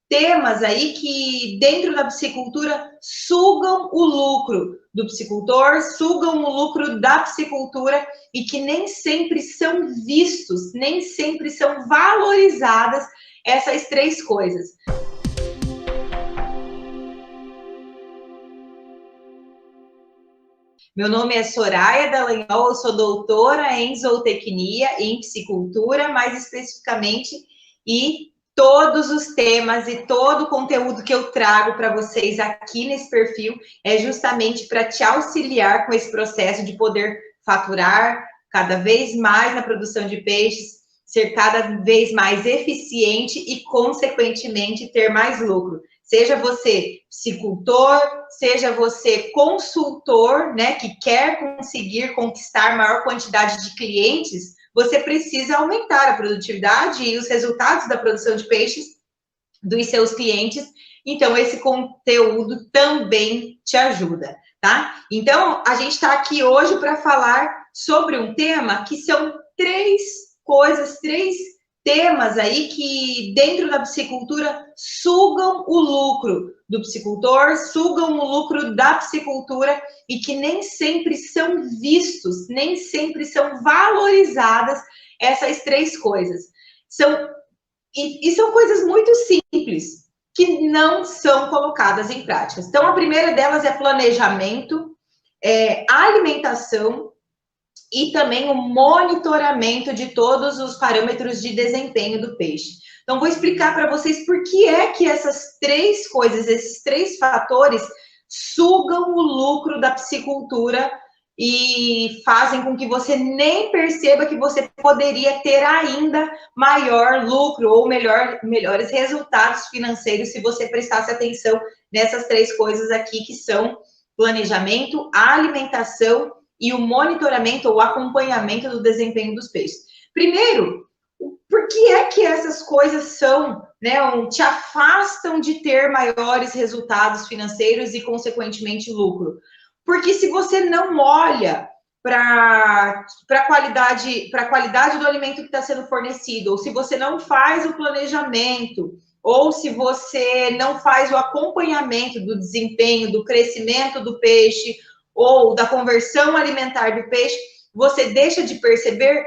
temas aí que, dentro da piscicultura, sugam o lucro do piscicultor, sugam o lucro da piscicultura e que nem sempre são vistos, nem sempre são valorizadas essas três coisas. Meu nome é Soraya Dallagnol, eu sou doutora em zootecnia e em piscicultura, mais especificamente, e todos os temas e todo o conteúdo que eu trago para vocês aqui nesse perfil é justamente para te auxiliar com esse processo de poder faturar cada vez mais na produção de peixes, ser cada vez mais eficiente e, consequentemente, ter mais lucro. Seja você piscicultor, seja você consultor, né, que quer conseguir conquistar maior quantidade de clientes, você precisa aumentar a produtividade e os resultados da produção de peixes dos seus clientes. Então, esse conteúdo também te ajuda, tá? Então, a gente está aqui hoje para falar sobre um tema que são três temas aí que, dentro da piscicultura, sugam o lucro do piscicultor, sugam o lucro da piscicultura e que nem sempre são vistos, nem sempre são valorizadas essas três coisas. São coisas muito simples que não são colocadas em prática. Então, a primeira delas é planejamento, alimentação e também o monitoramento de todos os parâmetros de desempenho do peixe. Então, vou explicar para vocês por que é que essas três coisas, esses três fatores, sugam o lucro da piscicultura e fazem com que você nem perceba que você poderia ter ainda maior lucro ou melhores resultados financeiros se você prestasse atenção nessas três coisas aqui, que são planejamento, alimentação e o monitoramento ou acompanhamento do desempenho dos peixes. Primeiro, por que é que essas coisas são, né, te afastam de ter maiores resultados financeiros e, consequentemente, lucro? Porque se você não olha para a qualidade do alimento que está sendo fornecido, ou se você não faz o planejamento, ou se você não faz o acompanhamento do desempenho, do crescimento do peixe, ou da conversão alimentar do peixe, você deixa de perceber,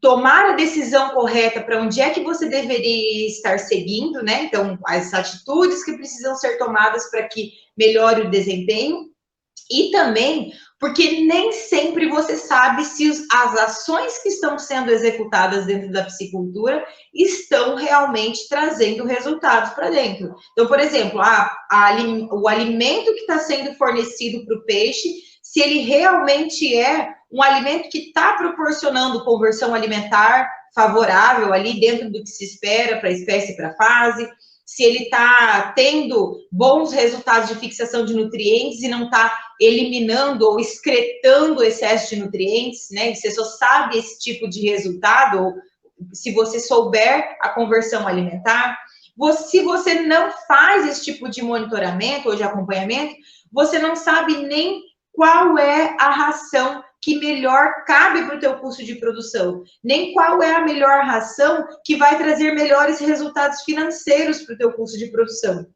tomar a decisão correta para onde é que você deveria estar seguindo, né? Então, as atitudes que precisam ser tomadas para que melhore o desempenho, e também porque nem sempre você sabe se as ações que estão sendo executadas dentro da piscicultura estão realmente trazendo resultados para dentro. Então, por exemplo, o alimento que está sendo fornecido para o peixe, se ele realmente é um alimento que está proporcionando conversão alimentar favorável ali dentro do que se espera para a espécie e para a fase, se ele está tendo bons resultados de fixação de nutrientes e não está eliminando ou excretando o excesso de nutrientes, né? Você só sabe esse tipo de resultado ou se você souber a conversão alimentar. Se você não faz esse tipo de monitoramento ou de acompanhamento, você não sabe nem qual é a ração que melhor cabe para o teu custo de produção, nem qual é a melhor ração que vai trazer melhores resultados financeiros para o teu custo de produção.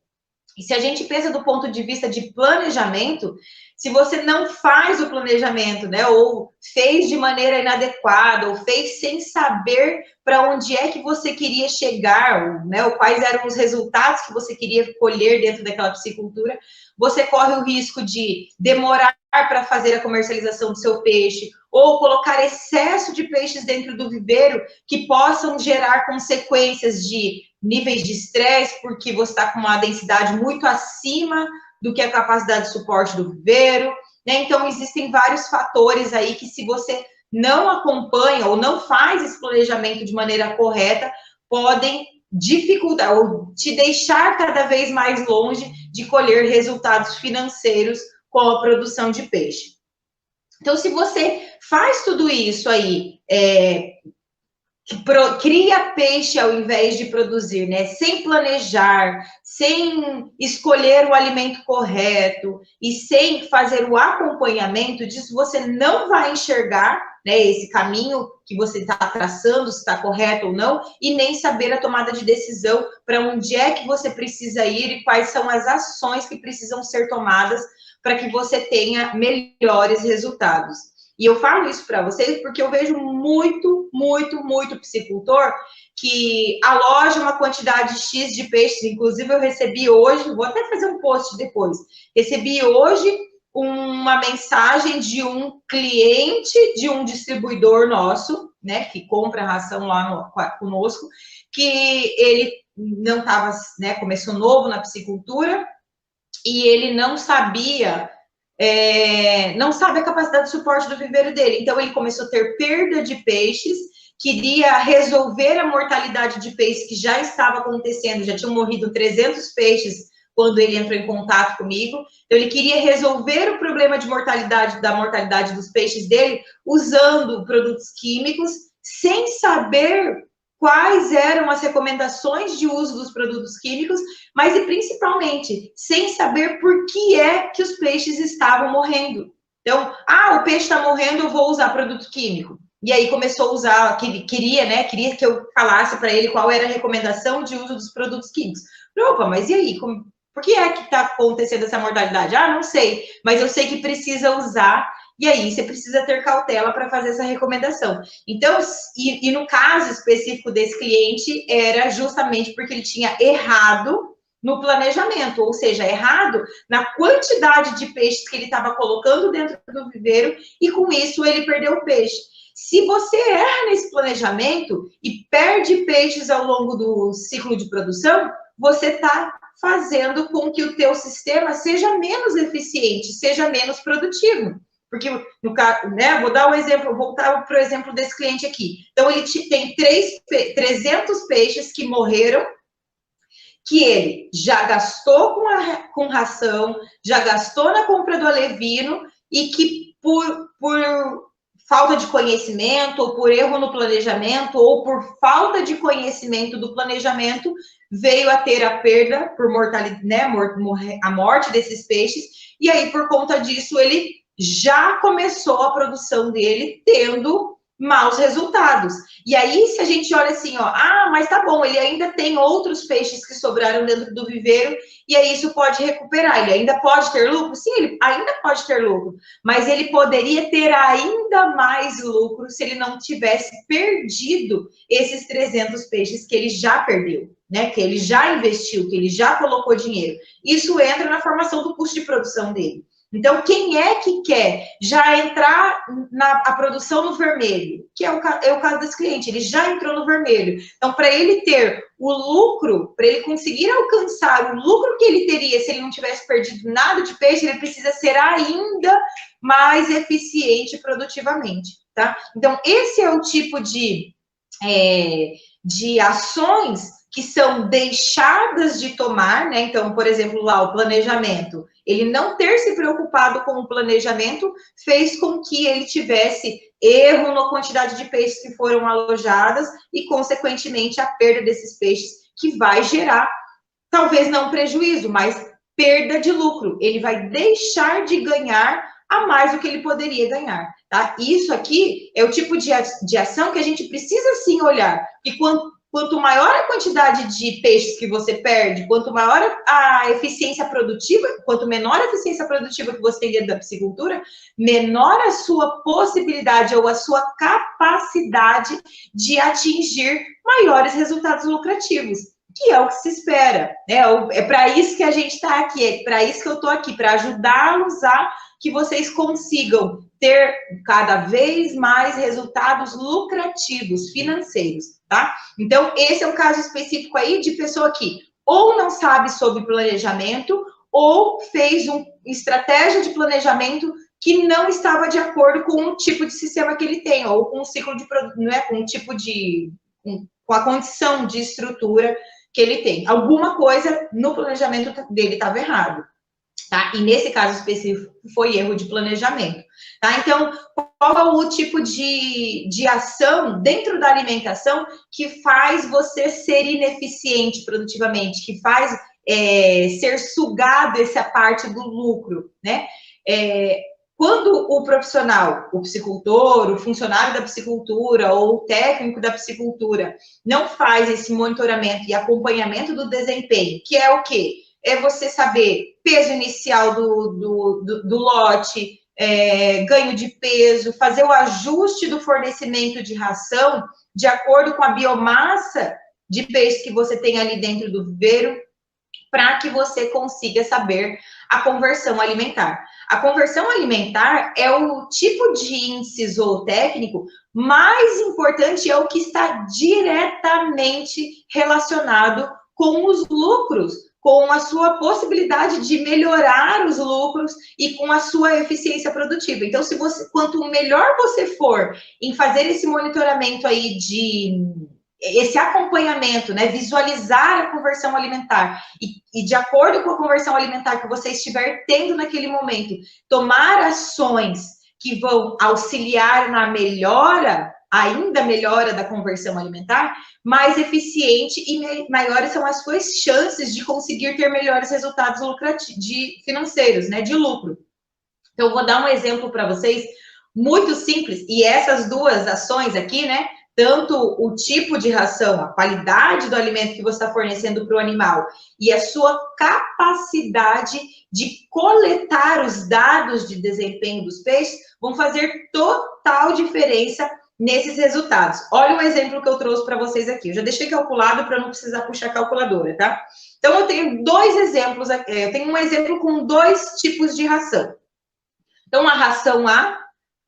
E se a gente pensa do ponto de vista de planejamento, se você não faz o planejamento, né, ou fez de maneira inadequada, ou fez sem saber para onde é que você queria chegar, né, ou quais eram os resultados que você queria colher dentro daquela piscicultura, você corre o risco de demorar para fazer a comercialização do seu peixe, ou colocar excesso de peixes dentro do viveiro que possam gerar consequências de níveis de estresse, porque você está com uma densidade muito acima do que a capacidade de suporte do viveiro, né? Então, existem vários fatores aí que, se você não acompanha ou não faz esse planejamento de maneira correta, podem dificultar ou te deixar cada vez mais longe de colher resultados financeiros com a produção de peixe. Então, se você faz tudo isso aí, cria peixe ao invés de produzir, né? Sem planejar, sem escolher o alimento correto e sem fazer o acompanhamento disso, você não vai enxergar, né, esse caminho que você está traçando, se está correto ou não, e nem saber a tomada de decisão para onde é que você precisa ir e quais são as ações que precisam ser tomadas para que você tenha melhores resultados. E eu falo isso para vocês porque eu vejo muito piscicultor que aloja uma quantidade X de peixes. Inclusive, eu recebi hoje, vou até fazer um post depois, recebi hoje uma mensagem de um cliente de um distribuidor nosso, né, que compra ração lá conosco, que ele não estava, né, começou novo na piscicultura e ele não sabia... não sabe a capacidade de suporte do viveiro dele. Então, ele começou a ter perda de peixes, queria resolver a mortalidade de peixes que já estava acontecendo, já tinham morrido 300 peixes quando ele entrou em contato comigo. Então, ele queria resolver o problema de mortalidade, da mortalidade dos peixes dele, usando produtos químicos, sem saber quais eram as recomendações de uso dos produtos químicos, mas e principalmente sem saber por que é que os peixes estavam morrendo. Então, o peixe está morrendo, eu vou usar produto químico. E aí começou a usar, queria que eu falasse para ele qual era a recomendação de uso dos produtos químicos. Opa, mas e aí? Por que é que está acontecendo essa mortalidade? Não sei, mas eu sei que precisa usar. E aí, você precisa ter cautela para fazer essa recomendação. Então, e no caso específico desse cliente, era justamente porque ele tinha errado no planejamento, ou seja, errado na quantidade de peixes que ele estava colocando dentro do viveiro, e com isso ele perdeu o peixe. Se você erra nesse planejamento e perde peixes ao longo do ciclo de produção, você está fazendo com que o teu sistema seja menos eficiente, seja menos produtivo. Porque, no caso, né, vou dar um exemplo, vou voltar para o exemplo desse cliente aqui. Então, ele tem 300 peixes que morreram, que ele já gastou com ração, já gastou na compra do alevino, e que por falta de conhecimento, ou por erro no planejamento, ou por falta de conhecimento do planejamento, veio a ter a perda por mortalidade, né, a morte desses peixes, e aí, por conta disso, ele já começou a produção dele tendo maus resultados. E aí, se a gente olha assim, mas tá bom, ele ainda tem outros peixes que sobraram dentro do viveiro, e aí isso pode recuperar. Ele ainda pode ter lucro? Sim, ele ainda pode ter lucro, mas ele poderia ter ainda mais lucro se ele não tivesse perdido esses 300 peixes que ele já perdeu, né? Que ele já investiu, que ele já colocou dinheiro. Isso entra na formação do custo de produção dele. Então, quem é que quer já entrar a produção no vermelho? Que é o caso desse cliente, ele já entrou no vermelho. Então, para ele ter o lucro, para ele conseguir alcançar o lucro que ele teria se ele não tivesse perdido nada de peixe, ele precisa ser ainda mais eficiente produtivamente, tá? Então, esse é o tipo de ações que são deixadas de tomar, né? Então, por exemplo, lá o planejamento, ele não ter se preocupado com o planejamento fez com que ele tivesse erro na quantidade de peixes que foram alojadas e, consequentemente, a perda desses peixes, que vai gerar, talvez não prejuízo, mas perda de lucro. Ele vai deixar de ganhar a mais do que ele poderia ganhar, tá? Isso aqui é o tipo de ação que a gente precisa, sim, olhar. E quanto maior a quantidade de peixes que você perde, quanto maior a eficiência produtiva, quanto menor a eficiência produtiva que você tem dentro da piscicultura, menor a sua possibilidade ou a sua capacidade de atingir maiores resultados lucrativos, que é o que se espera, né? É para isso que a gente está aqui, é para isso que eu estou aqui, para ajudá-los a que vocês consigam ter cada vez mais resultados lucrativos, financeiros, tá? Então, esse é um caso específico aí de pessoa que ou não sabe sobre planejamento, ou fez uma estratégia de planejamento que não estava de acordo com o tipo de sistema que ele tem, ou com o ciclo de produto, não é? Com o tipo de... com a condição de estrutura que ele tem. Alguma coisa no planejamento dele estava errado. Tá? E nesse caso específico foi erro de planejamento, tá? Então, qual o tipo de ação dentro da alimentação que faz você ser ineficiente produtivamente, que faz ser sugado essa parte do lucro, né? Quando o profissional, o psicultor, o funcionário da psicultura ou o técnico da psicultura não faz esse monitoramento e acompanhamento do desempenho, que é o quê? É você saber peso inicial do lote, ganho de peso, fazer o ajuste do fornecimento de ração de acordo com a biomassa de peixe que você tem ali dentro do viveiro, para que você consiga saber a conversão alimentar. A conversão alimentar é o tipo de índice zootécnico mais importante, é o que está diretamente relacionado com os lucros, com a sua possibilidade de melhorar os lucros e com a sua eficiência produtiva. Então, quanto melhor você for em fazer esse monitoramento aí esse acompanhamento, né, visualizar a conversão alimentar e de acordo com a conversão alimentar que você estiver tendo naquele momento, tomar ações que vão auxiliar na melhora, ainda melhora da conversão alimentar, mais eficiente e maiores são as suas chances de conseguir ter melhores resultados financeiros, né, de lucro. Então, eu vou dar um exemplo para vocês muito simples, e essas duas ações aqui, né, tanto o tipo de ração, a qualidade do alimento que você está fornecendo para o animal e a sua capacidade de coletar os dados de desempenho dos peixes vão fazer total diferença nesses resultados. Olha o exemplo que eu trouxe para vocês aqui. Eu já deixei calculado para não precisar puxar a calculadora, tá? Então, eu tenho dois exemplos aqui. Eu tenho um exemplo com dois tipos de ração. Então, uma ração A,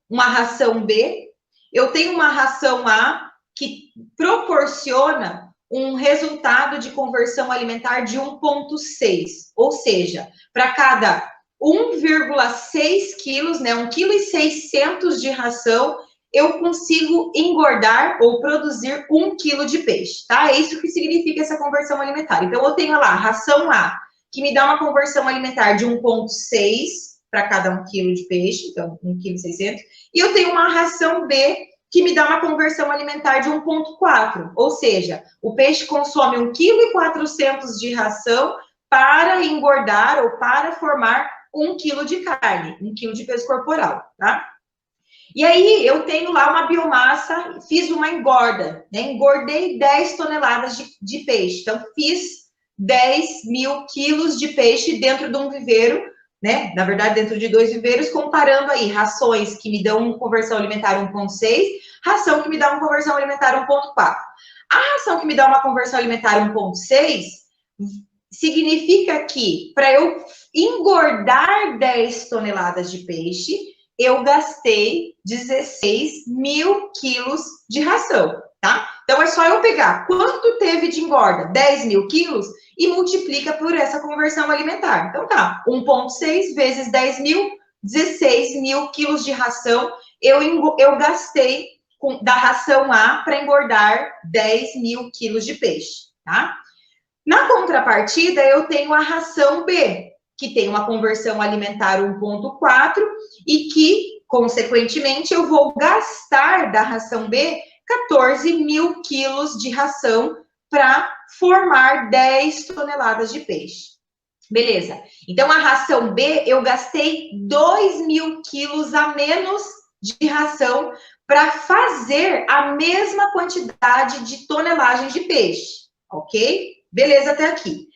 uma ração B. Eu tenho uma ração A que proporciona um resultado de conversão alimentar de 1,6, ou seja, para cada 1,6 quilos, né, 1,6 kg de ração, eu consigo engordar ou produzir 1 quilo de peixe, tá? É isso que significa essa conversão alimentar. Então, eu tenho lá a ração A, que me dá uma conversão alimentar de 1,6 para cada 1 quilo de peixe, então 1,6 kg, e eu tenho uma ração B que me dá uma conversão alimentar de 1,4, ou seja, o peixe consome 1,4 kg de ração para engordar ou para formar 1 quilo de carne, 1 quilo de peso corporal, tá? E aí, eu tenho lá uma biomassa, fiz uma engorda, né? Engordei 10 toneladas de peixe, então fiz 10 mil quilos de peixe dentro de um viveiro, né? Na verdade, dentro de 2 viveiros, comparando aí rações que me dão uma conversão alimentar 1,6, ração que me dá uma conversão alimentar 1,4. A ração que me dá uma conversão alimentar 1,6 significa que para eu engordar 10 toneladas de peixe, eu gastei 16 mil quilos de ração, tá? Então, é só eu pegar quanto teve de engorda, 10 mil quilos, e multiplica por essa conversão alimentar. Então, tá, 1,6 vezes 10 mil, 16 mil quilos de ração eu gastei da ração A para engordar 10 mil quilos de peixe, tá? Na contrapartida, eu tenho a ração B, que tem uma conversão alimentar 1,4 e que, consequentemente, eu vou gastar da ração B 14 mil quilos de ração para formar 10 toneladas de peixe. Beleza. Então, a ração B, eu gastei 2 mil quilos a menos de ração para fazer a mesma quantidade de tonelagens de peixe, ok? Beleza até aqui.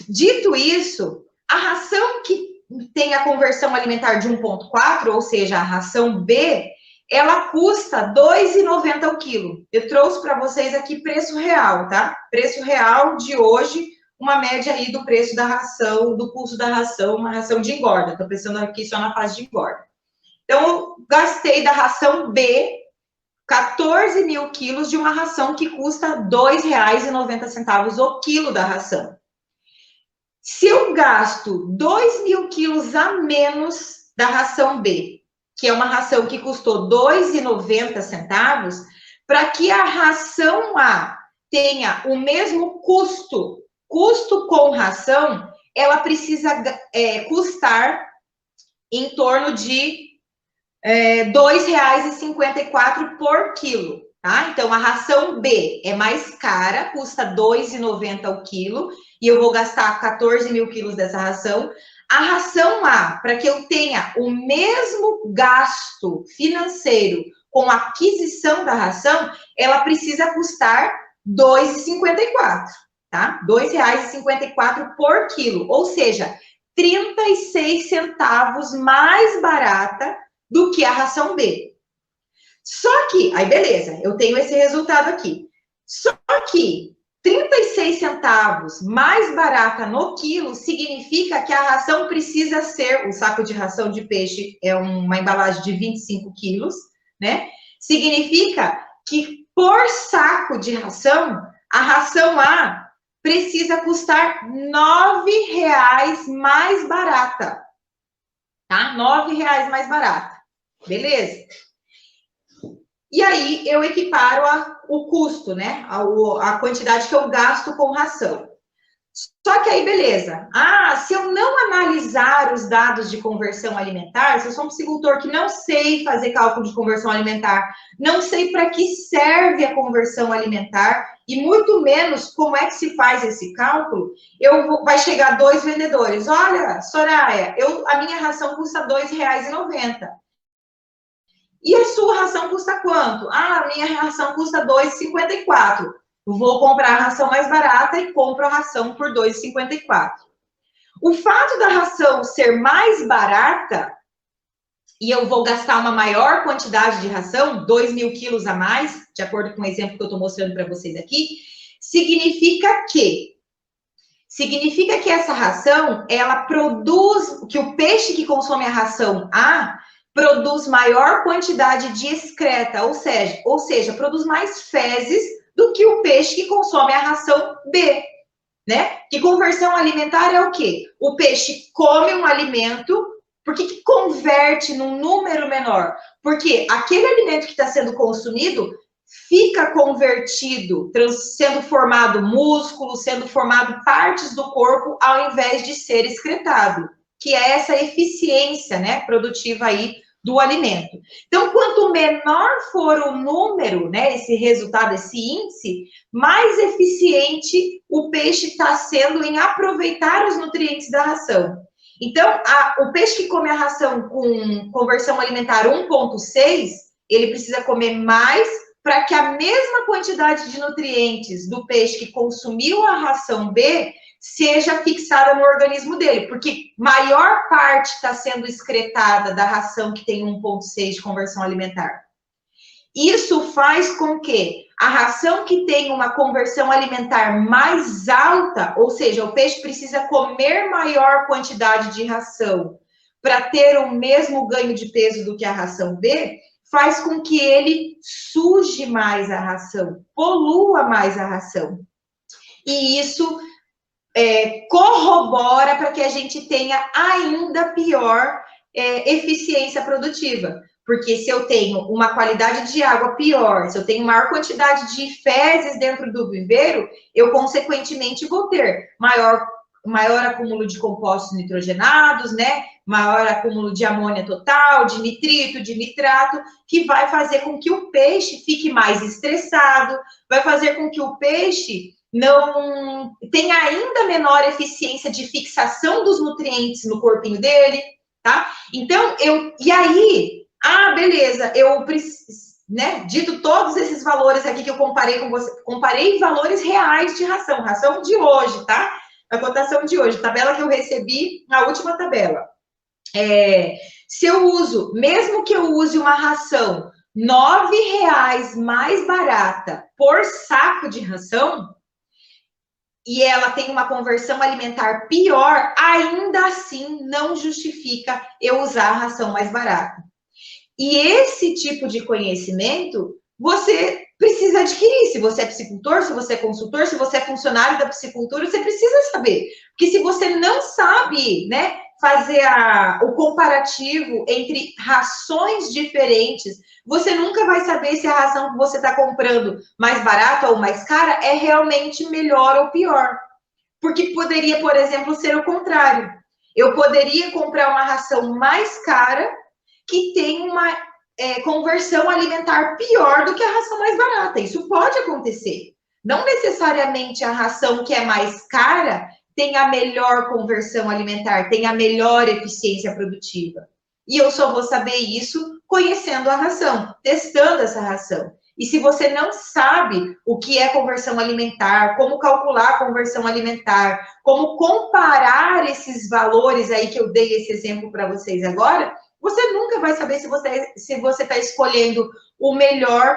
Dito isso, a ração que tem a conversão alimentar de 1,4, ou seja, a ração B, ela custa R$ 2,90 o quilo. Eu trouxe para vocês aqui preço real, tá? Preço real de hoje, uma média aí do preço da ração, do custo da ração, uma ração de engorda. Estou pensando aqui só na fase de engorda. Então, eu gastei da ração B 14 mil quilos de uma ração que custa R$ 2,90 o quilo da ração. Se eu gasto 2 mil quilos a menos da ração B, que é uma ração que custou R$ 2,90, para que a ração A tenha o mesmo custo com ração, ela precisa custar em torno de R$ 2,54 por quilo, tá? Então, a ração B é mais cara, custa R$ 2,90 o quilo, e eu vou gastar 14 mil quilos dessa ração. A ração A, para que eu tenha o mesmo gasto financeiro com a aquisição da ração, ela precisa custar R$ 2,54, tá? R$ 2,54 por quilo, ou seja, 36 centavos mais barata do que a ração B. Só que, aí beleza, eu tenho esse resultado aqui. Só que 36 centavos mais barata no quilo significa que a ração precisa ser, o saco de ração de peixe é uma embalagem de 25 quilos, né? Significa que por saco de ração, a ração A precisa custar R$ 9,00 mais barata, tá? R$ 9,00 mais barata. Beleza? E aí eu equiparo o custo, né? A quantidade que eu gasto com ração. Só que aí, beleza. Se eu não analisar os dados de conversão alimentar, se eu sou um piscicultor que não sei fazer cálculo de conversão alimentar, não sei para que serve a conversão alimentar, e muito menos como é que se faz esse cálculo, vai chegar 2 vendedores. Olha, Soraya, a minha ração custa R$ 2,90. E a sua ração custa quanto? A minha ração custa R$ 2,54. Vou comprar a ração mais barata e compro a ração por R$ 2,54. O fato da ração ser mais barata e eu vou gastar uma maior quantidade de ração, 2 mil quilos a mais, de acordo com o exemplo que eu estou mostrando para vocês aqui, significa que essa ração, ela produz, que o peixe que consome a ração A produz maior quantidade de excreta, ou seja, produz mais fezes do que o peixe que consome a ração B, né? Que conversão alimentar é o quê? O peixe come um alimento, por que converte num número menor? Porque aquele alimento que está sendo consumido fica convertido, sendo formado músculo, sendo formado partes do corpo, ao invés de ser excretado, que é essa eficiência, né, produtiva aí do alimento. Então, quanto menor for o número, né, esse resultado, esse índice, mais eficiente o peixe está sendo em aproveitar os nutrientes da ração. Então, o peixe que come a ração com conversão alimentar 1,6, ele precisa comer mais para que a mesma quantidade de nutrientes do peixe que consumiu a ração B seja fixada no organismo dele, porque maior parte está sendo excretada da ração que tem 1,6 de conversão alimentar. Isso faz com que a ração que tem uma conversão alimentar mais alta, ou seja, o peixe precisa comer maior quantidade de ração para ter o mesmo ganho de peso do que a ração B, faz com que ele suje mais a ração, polua mais a ração. E isso corrobora para que a gente tenha ainda pior eficiência produtiva. Porque se eu tenho uma qualidade de água pior, se eu tenho maior quantidade de fezes dentro do viveiro, eu, consequentemente, vou ter maior acúmulo de compostos nitrogenados, né? Maior acúmulo de amônia total, de nitrito, de nitrato, que vai fazer com que o peixe fique mais estressado, vai fazer com que o peixe não tenha ainda menor eficiência de fixação dos nutrientes no corpinho dele, tá? Então, e aí, beleza, eu preciso, né, dito todos esses valores aqui que eu comparei com você, comparei valores reais de ração de hoje, tá? A cotação de hoje, tabela que eu recebi, na última tabela. Se eu uso, mesmo que eu use uma ração R$ 9,00 mais barata por saco de ração, e ela tem uma conversão alimentar pior, ainda assim não justifica eu usar a ração mais barata. E esse tipo de conhecimento você precisa adquirir. Se você é piscicultor, se você é consultor, se você é funcionário da piscicultura, você precisa saber. Porque se você não sabe, né, fazer o comparativo entre rações diferentes, você nunca vai saber se a ração que você está comprando mais barata ou mais cara é realmente melhor ou pior. Porque poderia, por exemplo, ser o contrário. Eu poderia comprar uma ração mais cara que tem uma conversão alimentar pior do que a ração mais barata. Isso pode acontecer. Não necessariamente a ração que é mais cara tem a melhor conversão alimentar, tem a melhor eficiência produtiva. E eu só vou saber isso conhecendo a ração, testando essa ração. E se você não sabe o que é conversão alimentar, como calcular a conversão alimentar, como comparar esses valores aí que eu dei esse exemplo para vocês agora, você nunca vai saber se você está escolhendo o melhor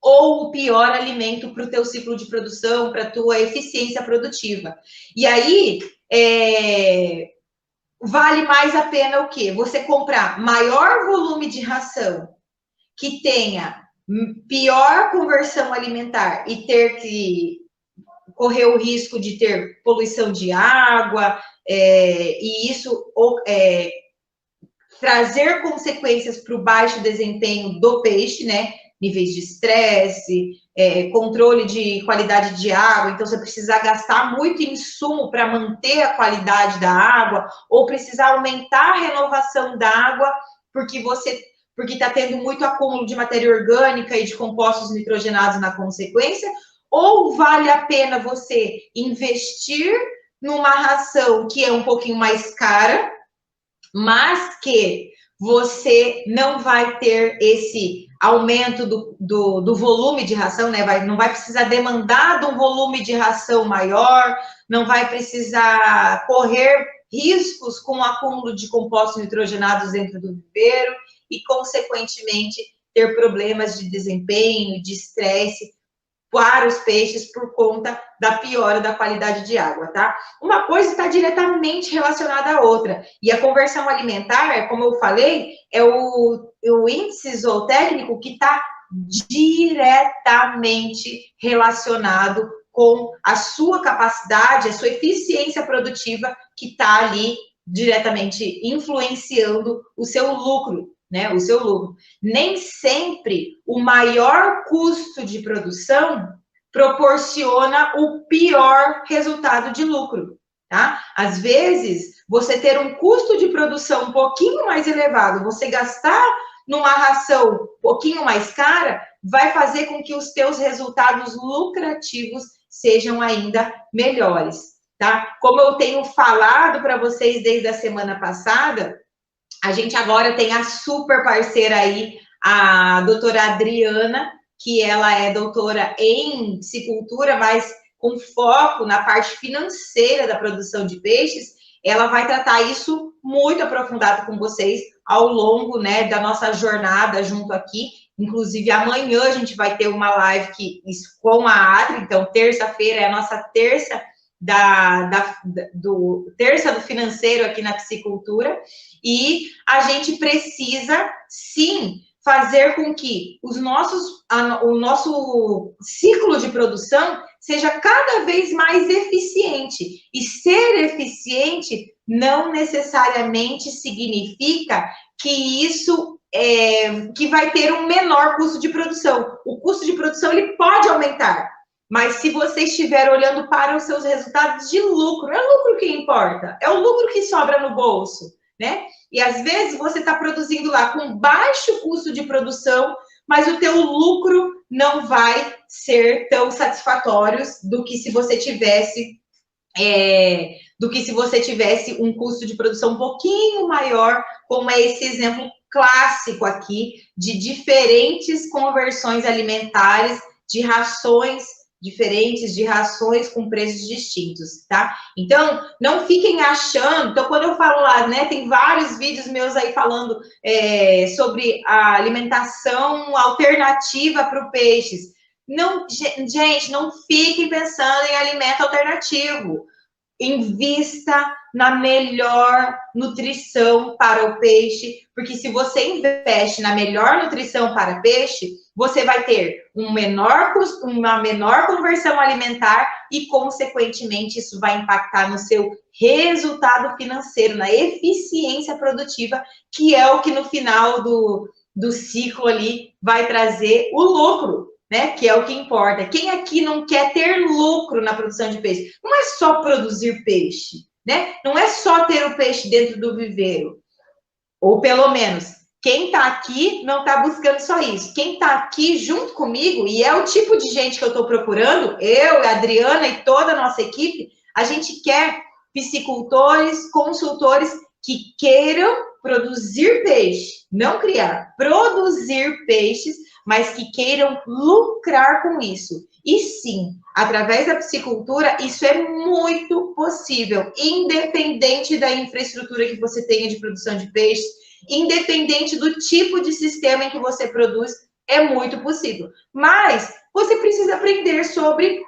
ou o pior alimento para o teu ciclo de produção, para a tua eficiência produtiva. E aí, vale mais a pena o quê? Você comprar maior volume de ração que tenha pior conversão alimentar e ter que correr o risco de ter poluição de água, e isso trazer consequências para o baixo desempenho do peixe, né? Níveis de estresse, controle de qualidade de água, então você precisar gastar muito insumo para manter a qualidade da água, ou precisar aumentar a renovação da água, porque está tendo muito acúmulo de matéria orgânica e de compostos nitrogenados na consequência, ou vale a pena você investir numa ração que é um pouquinho mais cara, mas que você não vai ter esse aumento do volume de ração, né? Não vai precisar demandar de um volume de ração maior, não vai precisar correr riscos com o acúmulo de compostos nitrogenados dentro do viveiro e, consequentemente, ter problemas de desempenho, de estresse para os peixes por conta da piora da qualidade de água, tá? Uma coisa está diretamente relacionada à outra. E a conversão alimentar, como eu falei, é o índice zootécnico que está diretamente relacionado com a sua capacidade, a sua eficiência produtiva, que está ali diretamente influenciando o seu lucro, né? O seu lucro. Nem sempre o maior custo de produção proporciona o pior resultado de lucro, tá? Às vezes, você ter um custo de produção um pouquinho mais elevado, você gastar numa ração um pouquinho mais cara, vai fazer com que os teus resultados lucrativos sejam ainda melhores, tá? Como eu tenho falado para vocês desde a semana passada, a gente agora tem a super parceira aí, a doutora Adriana, que ela é doutora em piscicultura, mas com foco na parte financeira da produção de peixes. Ela vai tratar isso muito aprofundado com vocês ao longo, né, da nossa jornada junto aqui. Inclusive, amanhã a gente vai ter uma live com a Adri, então terça-feira é a nossa terça terça do financeiro aqui na piscicultura, e a gente precisa, sim, fazer com que o nosso ciclo de produção seja cada vez mais eficiente. E ser eficiente não necessariamente significa que isso que vai ter um menor custo de produção. O custo de produção ele pode aumentar, mas se você estiver olhando para os seus resultados de lucro, é o lucro que importa, é o lucro que sobra no bolso, né? E às vezes você está produzindo lá com baixo custo de produção, mas o teu lucro não vai ser tão satisfatório do que se você tivesse um custo de produção um pouquinho maior, como é esse exemplo clássico aqui de diferentes conversões alimentares, de rações diferentes, de rações com preços distintos, tá? Então, não fiquem achando... Então, quando eu falo lá, né, tem vários vídeos meus aí falando sobre a alimentação alternativa para o peixes. Não, gente, não fiquem pensando em alimento alternativo. Invista na melhor nutrição para o peixe, porque se você investe na melhor nutrição para peixe, você vai ter uma menor conversão alimentar e, consequentemente, isso vai impactar no seu resultado financeiro, na eficiência produtiva, que é o que no final do ciclo ali vai trazer o lucro, né? Que é o que importa. Quem aqui não quer ter lucro na produção de peixe? Não é só produzir peixe, né? Não é só ter o peixe dentro do viveiro. Ou pelo menos Quem está aqui não está buscando só isso. Quem está aqui junto comigo, e é o tipo de gente que eu estou procurando, eu, a Adriana e toda a nossa equipe, a gente quer piscicultores, consultores que queiram produzir peixe, não criar, produzir peixes, mas que queiram lucrar com isso. E sim, através da piscicultura, isso é muito possível, independente da infraestrutura que você tenha de produção de peixes, independente do tipo de sistema em que você produz, é muito possível. Mas você precisa aprender sobre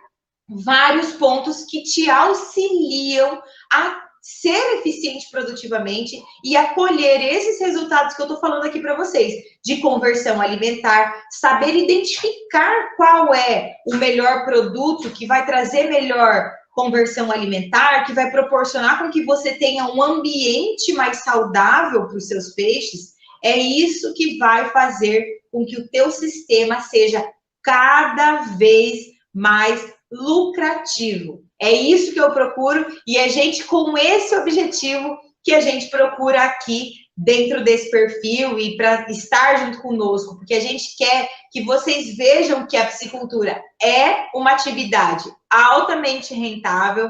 vários pontos que te auxiliam a ser eficiente produtivamente e a colher esses resultados que eu estou falando aqui para vocês, de conversão alimentar, saber identificar qual é o melhor produto que vai trazer melhor conversão alimentar, que vai proporcionar com que você tenha um ambiente mais saudável para os seus peixes. É isso que vai fazer com que o teu sistema seja cada vez mais lucrativo. É isso que eu procuro e é gente com esse objetivo que a gente procura aqui dentro desse perfil e para estar junto conosco, porque a gente quer que vocês vejam que a piscicultura é uma atividade altamente rentável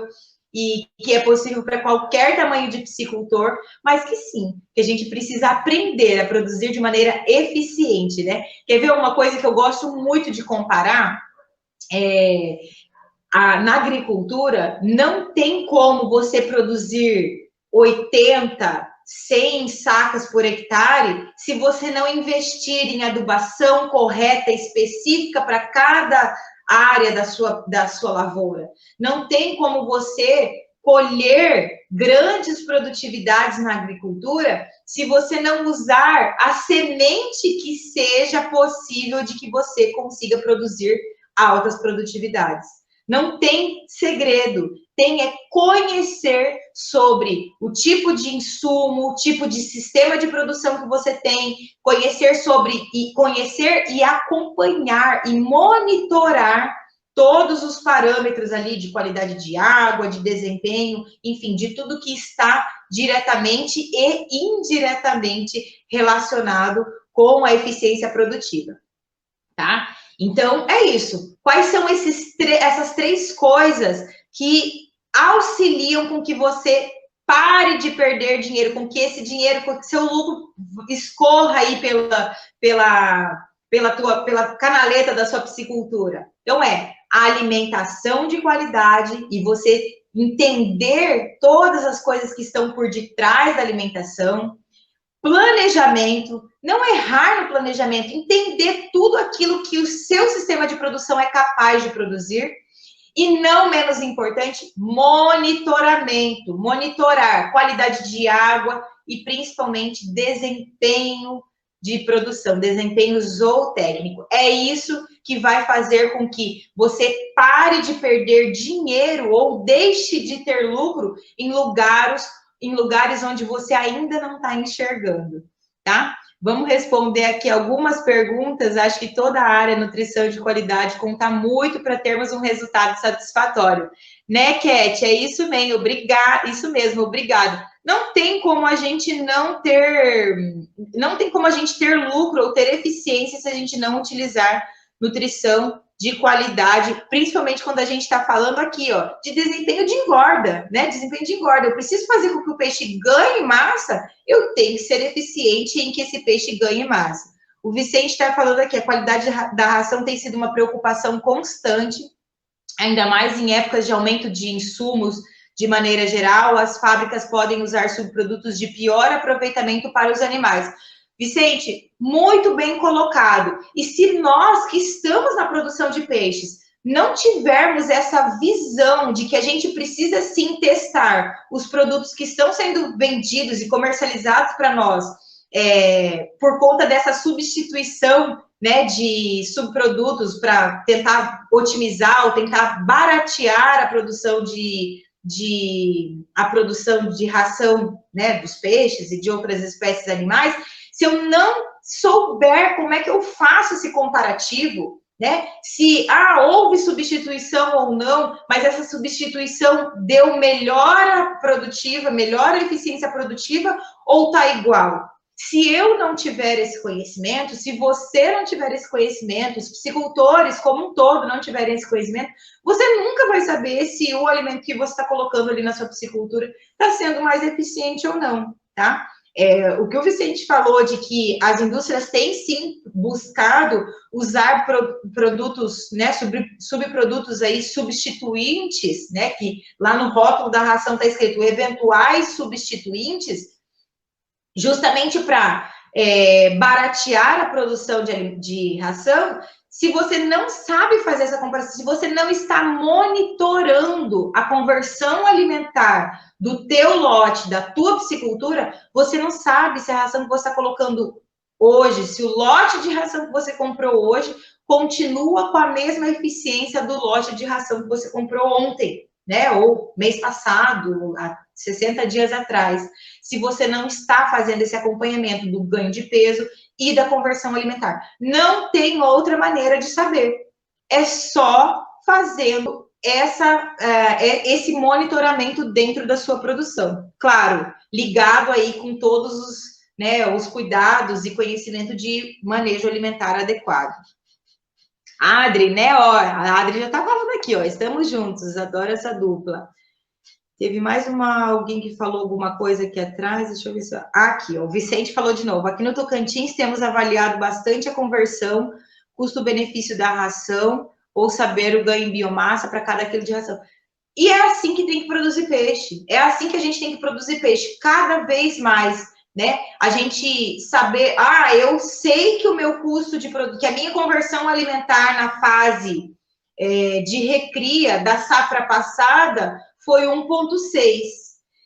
e que é possível para qualquer tamanho de piscicultor, mas que sim, que a gente precisa aprender a produzir de maneira eficiente, né? Quer ver uma coisa que eu gosto muito de comparar? Na agricultura, não tem como você produzir 80, 100 sacas por hectare se você não investir em adubação correta, específica para cada área da sua lavoura. Não tem como você colher grandes produtividades na agricultura se você não usar a semente que seja possível de que você consiga produzir altas produtividades. Não tem segredo, tem é conhecer sobre o tipo de insumo, o tipo de sistema de produção que você tem, conhecer e acompanhar e monitorar todos os parâmetros ali de qualidade de água, de desempenho, enfim, de tudo que está diretamente e indiretamente relacionado com a eficiência produtiva, tá? Então, é isso. Quais são essas três coisas que auxiliam com que você pare de perder dinheiro, com que esse dinheiro, com que seu lucro escorra aí pela canaleta da sua piscicultura? Então, a alimentação de qualidade e você entender todas as coisas que estão por detrás da alimentação, planejamento, não errar no planejamento, entender tudo aquilo que o seu sistema de produção é capaz de produzir e, não menos importante, monitoramento, monitorar qualidade de água e principalmente desempenho de produção, desempenho zootécnico. É isso que vai fazer com que você pare de perder dinheiro ou deixe de ter lucro em lugares onde você ainda não está enxergando, tá? Vamos responder aqui algumas perguntas. Acho que toda a área nutrição de qualidade conta muito para termos um resultado satisfatório. Né, Cat? É isso mesmo, isso mesmo, obrigado. Não tem como a gente ter lucro ou ter eficiência se a gente não utilizar nutrição de qualidade, principalmente quando a gente está falando aqui, ó, de desempenho de engorda, né? Desempenho de engorda. Eu preciso fazer com que o peixe ganhe massa, eu tenho que ser eficiente em que esse peixe ganhe massa. O Vicente está falando aqui, a qualidade da ração tem sido uma preocupação constante, ainda mais em épocas de aumento de insumos de maneira geral, as fábricas podem usar subprodutos de pior aproveitamento para os animais. Vicente, muito bem colocado. E se nós que estamos na produção de peixes não tivermos essa visão de que a gente precisa sim testar os produtos que estão sendo vendidos e comercializados para nós, por conta dessa substituição, né, de subprodutos para tentar otimizar ou tentar baratear a produção de ração, né, dos peixes e de outras espécies animais, se eu não souber como é que eu faço esse comparativo, né? Se houve substituição ou não, mas essa substituição deu melhora produtiva, melhora eficiência produtiva ou tá igual? Se eu não tiver esse conhecimento, se você não tiver esse conhecimento, os psicultores como um todo não tiverem esse conhecimento, você nunca vai saber se o alimento que você está colocando ali na sua piscicultura está sendo mais eficiente ou não, tá? O que o Vicente falou de que as indústrias têm sim buscado usar produtos, né, subprodutos aí substituintes, né, que lá no rótulo da ração está escrito eventuais substituintes, justamente para baratear a produção de ração. Se você não sabe fazer essa comparação, se você não está monitorando a conversão alimentar do teu lote, da tua piscicultura, você não sabe se a ração que você está colocando hoje, se o lote de ração que você comprou hoje continua com a mesma eficiência do lote de ração que você comprou ontem, né? Ou mês passado, há 60 dias atrás. Se você não está fazendo esse acompanhamento do ganho de peso e da conversão alimentar. Não tem outra maneira de saber. É só fazendo esse monitoramento dentro da sua produção. Claro, ligado aí com todos os cuidados e conhecimento de manejo alimentar adequado. A Adri, né? Ó, a Adri já tá falando aqui, ó. Estamos juntos, adoro essa dupla. Teve mais alguém que falou alguma coisa aqui atrás, deixa eu ver se... aqui, ó, o Vicente falou de novo. Aqui no Tocantins temos avaliado bastante a conversão, custo-benefício da ração, ou saber o ganho em biomassa para cada quilo de ração. E é assim que tem que produzir peixe. É assim que a gente tem que produzir peixe, cada vez mais, né? A gente saber, eu sei que o meu custo de produto, que a minha conversão alimentar na fase de recria da safra passada foi 1,6.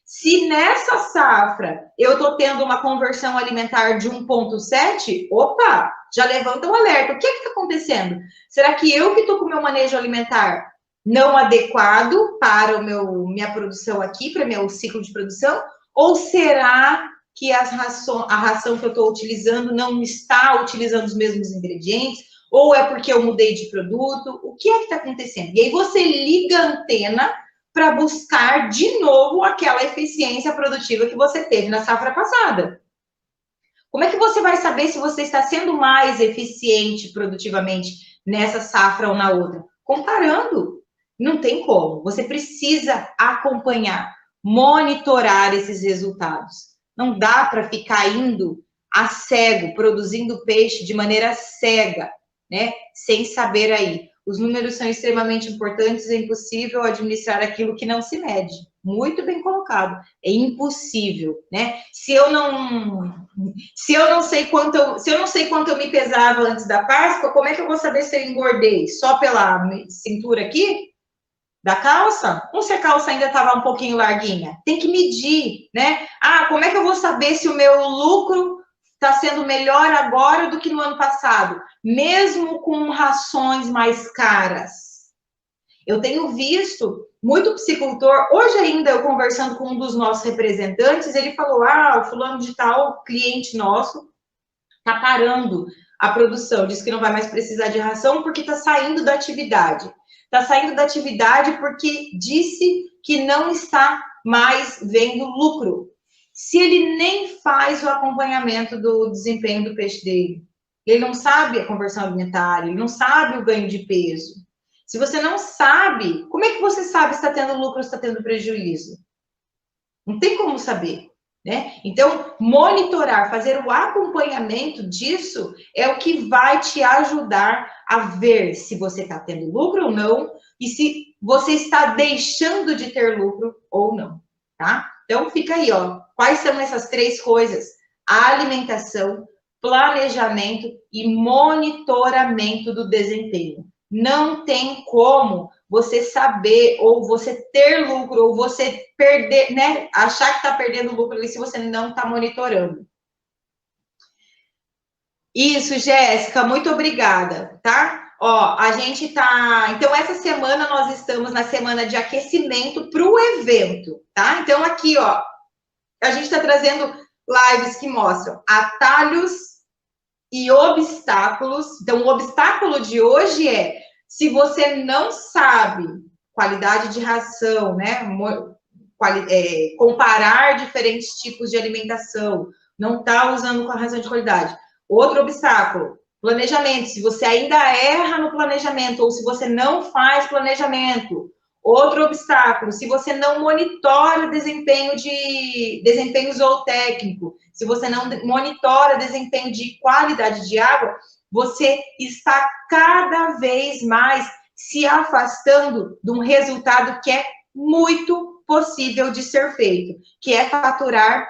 Se nessa safra eu estou tendo uma conversão alimentar de 1,7, opa, já levanta um alerta. O que está acontecendo? Será que eu que estou com o meu manejo alimentar não adequado para minha produção aqui, para o meu ciclo de produção? Ou será que a ração que eu estou utilizando não está utilizando os mesmos ingredientes? Ou é porque eu mudei de produto? O que é que está acontecendo? E aí você liga a antena para buscar de novo aquela eficiência produtiva que você teve na safra passada. Como é que você vai saber se você está sendo mais eficiente produtivamente nessa safra ou na outra? Comparando. Não tem como. Você precisa acompanhar, monitorar esses resultados. Não dá para ficar indo a cego, produzindo peixe de maneira cega, né? Sem saber aí. Os números são extremamente importantes, é impossível administrar aquilo que não se mede. Muito bem colocado. É impossível, né? Se eu não sei quanto eu me pesava antes da Páscoa, como é que eu vou saber se eu engordei? Só pela cintura aqui da calça? Ou se a calça ainda estava um pouquinho larguinha? Tem que medir, né? Como é que eu vou saber se o meu lucro está sendo melhor agora do que no ano passado, mesmo com rações mais caras? Eu tenho visto muito psicultor, hoje ainda eu conversando com um dos nossos representantes, ele falou, o fulano de tal, cliente nosso, está parando a produção, diz que não vai mais precisar de ração porque está saindo da atividade. Está saindo da atividade porque disse que não está mais vendo lucro. Se ele nem faz o acompanhamento do desempenho do peixe dele, ele não sabe a conversão alimentar, ele não sabe o ganho de peso. Se você não sabe, como é que você sabe se está tendo lucro ou se está tendo prejuízo? Não tem como saber, né? Então, monitorar, fazer o acompanhamento disso é o que vai te ajudar a ver se você está tendo lucro ou não e se você está deixando de ter lucro ou não, tá? Então, fica aí, ó. Quais são essas 3 coisas? A alimentação, planejamento e monitoramento do desempenho. Não tem como você saber, ou você ter lucro, ou você perder, né? Achar que está perdendo lucro ali se você não está monitorando. Isso, Jéssica, muito obrigada, tá? Ó, a gente tá... Então, essa semana nós estamos na semana de aquecimento para o evento, tá? Então, aqui, ó, a gente está trazendo lives que mostram atalhos e obstáculos. Então, o obstáculo de hoje é, se você não sabe qualidade de ração, né? Comparar diferentes tipos de alimentação, não está usando com a ração de qualidade. Outro obstáculo, planejamento. Se você ainda erra no planejamento ou se você não faz planejamento. Outro obstáculo, se você não monitora desempenho zootécnico, se você não monitora desempenho de qualidade de água, você está cada vez mais se afastando de um resultado que é muito possível de ser feito, que é faturar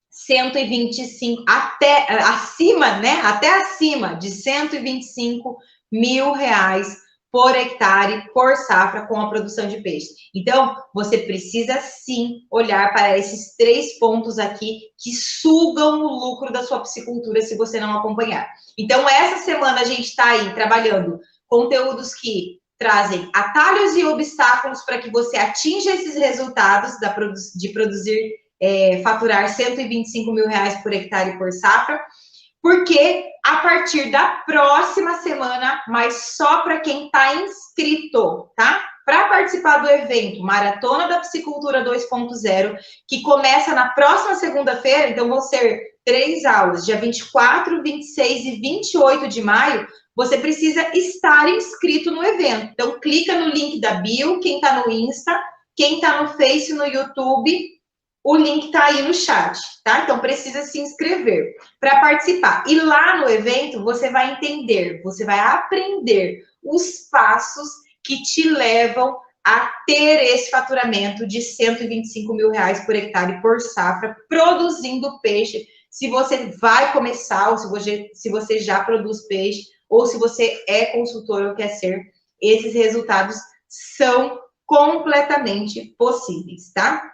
125, até acima de 125 mil reais por hectare, por safra, com a produção de peixe. Então, você precisa sim olhar para esses 3 pontos aqui que sugam o lucro da sua piscicultura se você não acompanhar. Então, essa semana a gente está aí trabalhando conteúdos que trazem atalhos e obstáculos para que você atinja esses resultados de produzir, faturar 125 mil reais por hectare por safra, porque a partir da próxima semana, mas só para quem está inscrito, tá? Para participar do evento Maratona da Piscicultura 2.0, que começa na próxima segunda-feira, então vão ser 3 aulas, dia 24, 26 e 28 de maio, você precisa estar inscrito no evento. Então, clica no link da bio, quem está no Insta, quem está no Face, no YouTube, o link está aí no chat, tá? Então, precisa se inscrever para participar. E lá no evento, você vai entender, você vai aprender os passos que te levam a ter esse faturamento de 125 mil reais por hectare por safra, produzindo peixe. Se você vai começar, ou se você já produz peixe, ou se você é consultor ou quer ser, esses resultados são completamente possíveis, tá?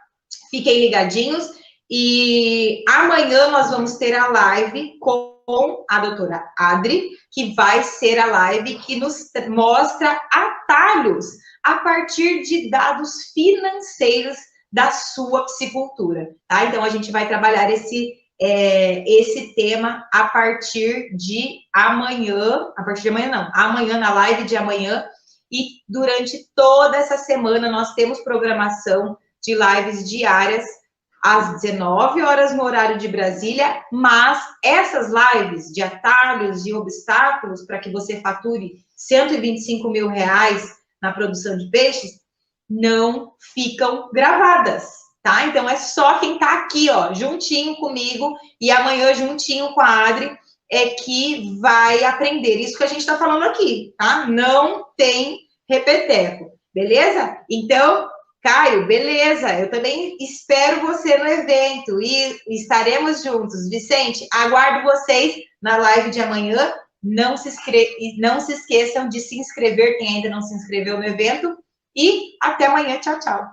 Fiquem ligadinhos e amanhã nós vamos ter a live com a doutora Adri, que vai ser a live que nos mostra atalhos a partir de dados financeiros da sua piscicultura, tá? Então, a gente vai trabalhar esse tema a partir de amanhã, amanhã na live de amanhã, e durante toda essa semana nós temos programação de lives diárias às 19 horas no horário de Brasília, mas essas lives de atalhos e obstáculos para que você fature 125 mil reais na produção de peixes não ficam gravadas, tá? Então, é só quem tá aqui, ó, juntinho comigo e amanhã juntinho com a Adri que vai aprender isso que a gente tá falando aqui, tá? Não tem repeteco, beleza? Então, Caio, beleza, eu também espero você no evento e estaremos juntos. Vicente, aguardo vocês na live de amanhã. Não se esqueçam de se inscrever, quem ainda não se inscreveu no evento. E até amanhã, tchau, tchau.